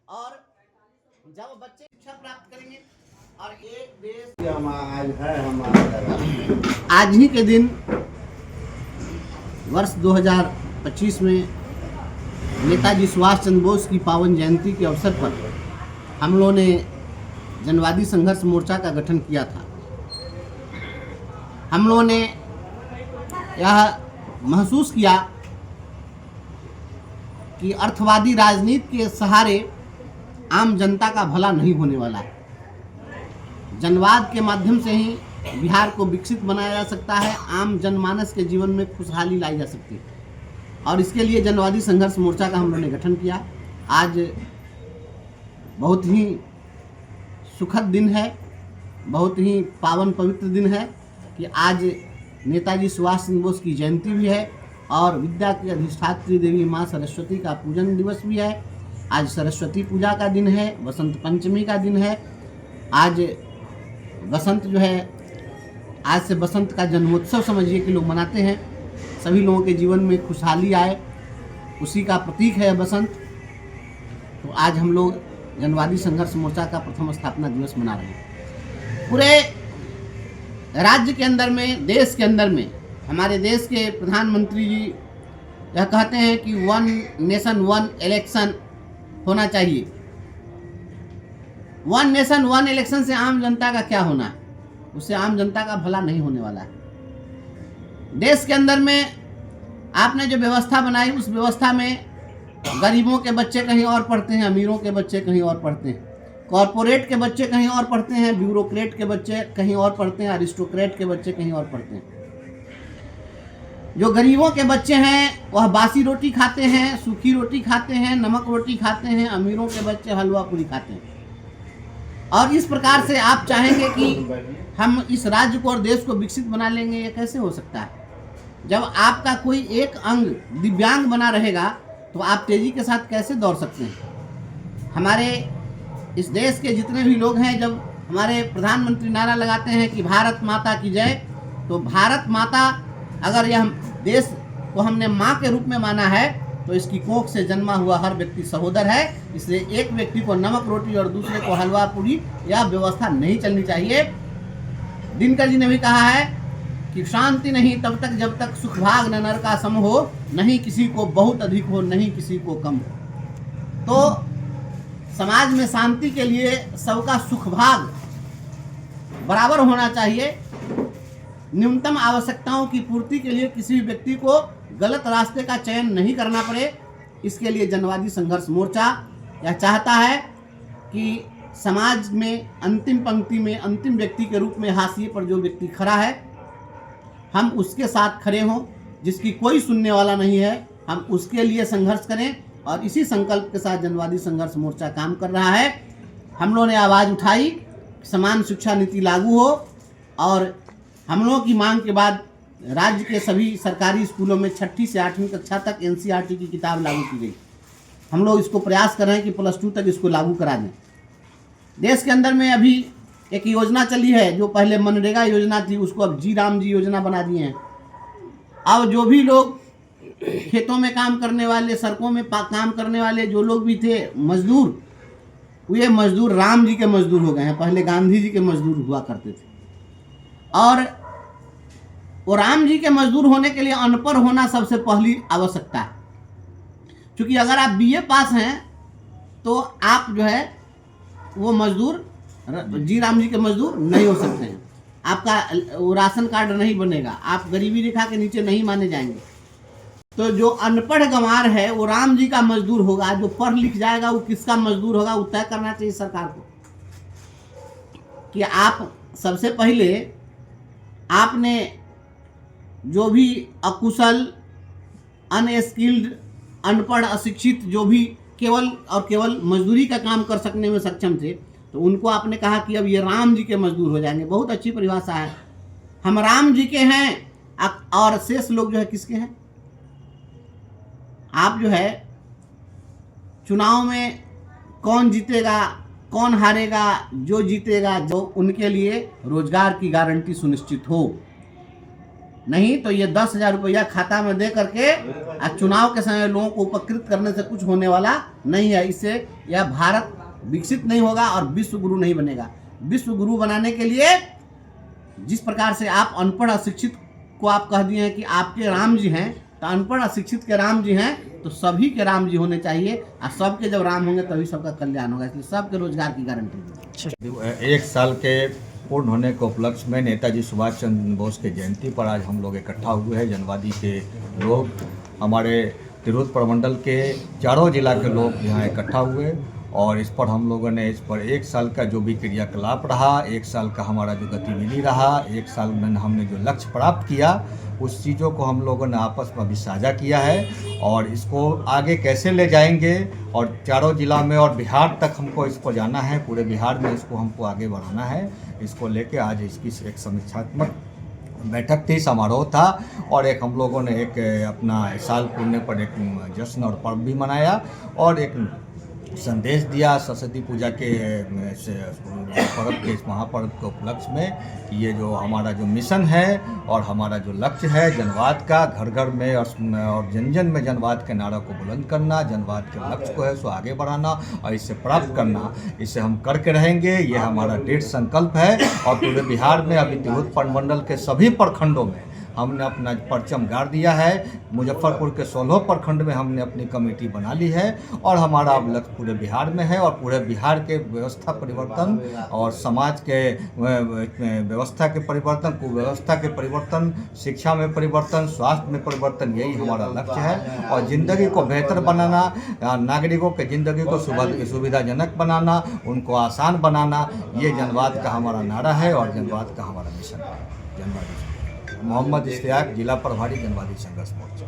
और जब बच्चे शिक्षा प्राप्त करेंगे और एक देश आज ही के दिन वर्ष 2025 में नेताजी सुभाष चंद्र बोस की पावन जयंती के अवसर पर हम लोगों ने जनवादी संघर्ष मोर्चा का गठन किया था। हम लोगों ने यह महसूस किया कि अर्थवादी राजनीति के सहारे आम जनता का भला नहीं होने वाला है। जनवाद के माध्यम से ही बिहार को विकसित बनाया जा सकता है, आम जनमानस के जीवन में खुशहाली लाई जा सकती है और इसके लिए जनवादी संघर्ष मोर्चा का हम लोगों ने गठन किया। आज बहुत ही सुखद दिन है, बहुत ही पावन पवित्र दिन है कि आज नेताजी सुभाष चंद्र बोस की जयंती भी है और विद्या की अधिष्ठात्री देवी माँ सरस्वती का पूजन दिवस भी है। आज सरस्वती पूजा का दिन है, बसंत पंचमी का दिन है। आज बसंत जो है, आज से बसंत का जन्मोत्सव समझिए कि लोग मनाते हैं, सभी लोगों के जीवन में खुशहाली आए, उसी का प्रतीक है बसंत। तो आज हम लोग जनवादी संघर्ष मोर्चा का प्रथम स्थापना दिवस मना रहे हैं। पूरे राज्य के अंदर में, देश के अंदर में हमारे देश के प्रधानमंत्री जी यह कहते हैं कि 1 नेशन 1 इलेक्शन होना चाहिए। 1 नेशन 1 इलेक्शन से आम जनता का क्या होना है? उससे आम जनता का भला नहीं होने वाला है। देश के अंदर में आपने जो व्यवस्था बनाई, उस व्यवस्था में गरीबों के बच्चे कहीं और पढ़ते हैं, अमीरों के बच्चे कहीं और पढ़ते हैं, कॉरपोरेट के बच्चे कहीं और पढ़ते हैं, ब्यूरोक्रेट के बच्चे कहीं और पढ़ते हैं, अरिस्टोक्रेट के बच्चे कहीं और पढ़ते हैं। जो गरीबों के बच्चे हैं वह बासी रोटी खाते हैं, सूखी रोटी खाते हैं, नमक रोटी खाते हैं, अमीरों के बच्चे हलवा पूरी खाते हैं। और इस प्रकार से आप चाहेंगे कि हम इस राज्य को और देश को विकसित बना लेंगे, ये कैसे हो सकता है? जब आपका कोई एक अंग दिव्यांग बना रहेगा तो आप तेजी के साथ कैसे दौड़ सकते हैं? हमारे इस देश के जितने भी लोग हैं, जब हमारे प्रधानमंत्री नारा लगाते हैं कि भारत माता की जय, तो भारत माता, अगर यह देश को हमने माँ के रूप में माना है तो इसकी कोख से जन्मा हुआ हर व्यक्ति सहोदर है। इसलिए एक व्यक्ति को नमक रोटी और दूसरे को हलवा पूरी, यह व्यवस्था नहीं चलनी चाहिए। दिनकर जी ने भी कहा है कि शांति नहीं तब तक जब तक सुख भाग न नर का सम हो, नहीं किसी को बहुत अधिक हो, नहीं किसी को कम हो। तो समाज में शांति के लिए सबका सुख भाग बराबर होना चाहिए। न्यूनतम आवश्यकताओं की पूर्ति के लिए किसी भी व्यक्ति को गलत रास्ते का चयन नहीं करना पड़े, इसके लिए जनवादी संघर्ष मोर्चा यह चाहता है कि समाज में अंतिम पंक्ति में अंतिम व्यक्ति के रूप में हाशिए पर जो व्यक्ति खड़ा है, हम उसके साथ खड़े हों। जिसकी कोई सुनने वाला नहीं है, हम उसके लिए संघर्ष करें और इसी संकल्प के साथ जनवादी संघर्ष मोर्चा काम कर रहा है। हम लोगों ने आवाज़ उठाई, समान शिक्षा नीति लागू हो और हम लोगों की मांग के बाद राज्य के सभी सरकारी स्कूलों में 6ठी से 8वीं कक्षा तक NCERT की किताब लागू की गई। हम लोग इसको प्रयास कर रहे हैं कि +2 तक इसको लागू करा दें। देश के अंदर में अभी एक योजना चली है, जो पहले मनरेगा योजना थी, उसको अब जी राम जी योजना बना दिए हैं। अब जो भी लोग खेतों में काम करने वाले, सड़कों में काम करने वाले जो लोग भी थे मजदूर, ये मजदूर राम जी के मजदूर हो गए हैं। पहले गांधी जी के मजदूर हुआ करते थे और वो राम जी के मजदूर होने के लिए अनपढ़ होना सबसे पहली आवश्यकता है। क्योंकि अगर आप BA पास हैं तो आप जो है वो मजदूर, जी राम जी के मजदूर नहीं हो सकते हैं। आपका वो राशन कार्ड नहीं बनेगा, आप गरीबी रेखा के नीचे नहीं माने जाएंगे। तो जो अनपढ़ गंवार है वो राम जी का मजदूर होगा, जो पढ़ लिख जाएगा वो किसका मजदूर होगा, वो तय करना चाहिए सरकार को। कि आप सबसे पहले आपने जो भी अकुशल, अनस्किल्ड, अनपढ़, अशिक्षित जो भी केवल और केवल मजदूरी का काम कर सकने में सक्षम थे, तो उनको आपने कहा कि अब ये राम जी के मजदूर हो जाएंगे। बहुत अच्छी परिभाषा है। हम राम जी के हैं और शेष लोग जो है किसके हैं? आप जो है चुनाव में कौन जीतेगा, कौन हारेगा, जो जीतेगा, जो उनके लिए रोजगार की गारंटी सुनिश्चित हो। नहीं तो ये 10,000 रुपया खाता में दे करके आज चुनाव के समय लोगों को उपकृत करने से कुछ होने वाला नहीं है। इससे यह भारत विकसित नहीं होगा और विश्व गुरु नहीं बनेगा। विश्व गुरु बनाने के लिए जिस प्रकार से आप अनपढ़ अशिक्षित को आप कह दिए हैं कि आपके राम जी हैं, तो अनपढ़ अशिक्षित के राम जी हैं तो सभी के राम जी होने चाहिए, और सबके जब राम होंगे तभी सबका कल्याण होगा। इसलिए सबके रोजगार की गारंटी। 1 साल के पूर्ण होने के उपलक्ष्य में नेताजी सुभाष चंद्र बोस के जयंती पर आज हम लोग इकट्ठा हुए हैं। जनवादी के लोग, हमारे तिरहुत प्रमंडल के चारों जिला के लोग यहाँ इकट्ठा हुए और इस पर हम लोगों ने इस पर 1 साल का जो भी क्रियाकलाप रहा, 1 साल का हमारा जो गतिविधि रहा, 1 साल में हमने जो लक्ष्य प्राप्त किया, उस चीज़ों को हम लोगों ने आपस में अभी साझा किया है और इसको आगे कैसे ले जाएंगे और चारों जिला में और बिहार तक हमको इसको जाना है। पूरे बिहार में इसको हमको आगे बढ़ाना है। इसको लेके आज इसकी एक समीक्षात्मक बैठक थी, समारोह था और एक हम लोगों ने एक अपना साल पूर्णे पर एक जश्न और पर्व भी मनाया और एक संदेश दिया सरस्वती पूजा के पर्व के इस महापर्व के उपलक्ष्य में कि ये जो हमारा जो मिशन है और हमारा जो लक्ष्य है जनवाद का, घर घर में और जन जन में जनवाद के नारा को बुलंद करना, जनवाद के लक्ष्य को है सो आगे बढ़ाना और इसे प्राप्त करना, इसे हम करके रहेंगे। ये हमारा दृढ़ संकल्प है और पूरे बिहार में अभी तिरहुत प्रमंडल के सभी प्रखंडों में हमने अपना परचम गाड़ दिया है। मुजफ्फरपुर के 16 प्रखंड में हमने अपनी कमेटी बना ली है और हमारा अब लक्ष्य पूरे बिहार में है और पूरे बिहार के व्यवस्था परिवर्तन और समाज के व्यवस्था के परिवर्तन, कुव्यवस्था के परिवर्तन, शिक्षा में परिवर्तन, स्वास्थ्य में परिवर्तन, यही हमारा लक्ष्य है। और ज़िंदगी को बेहतर बनाना, नागरिकों के ज़िंदगी को सुविधाजनक बनाना, उनको आसान बनाना, ये जनवाद का हमारा नारा है और जनवाद का हमारा मिशन है। जनवादी मोहम्मद इश्तियाक, जिला प्रभारी जनवादी संघर्ष मोर्चा।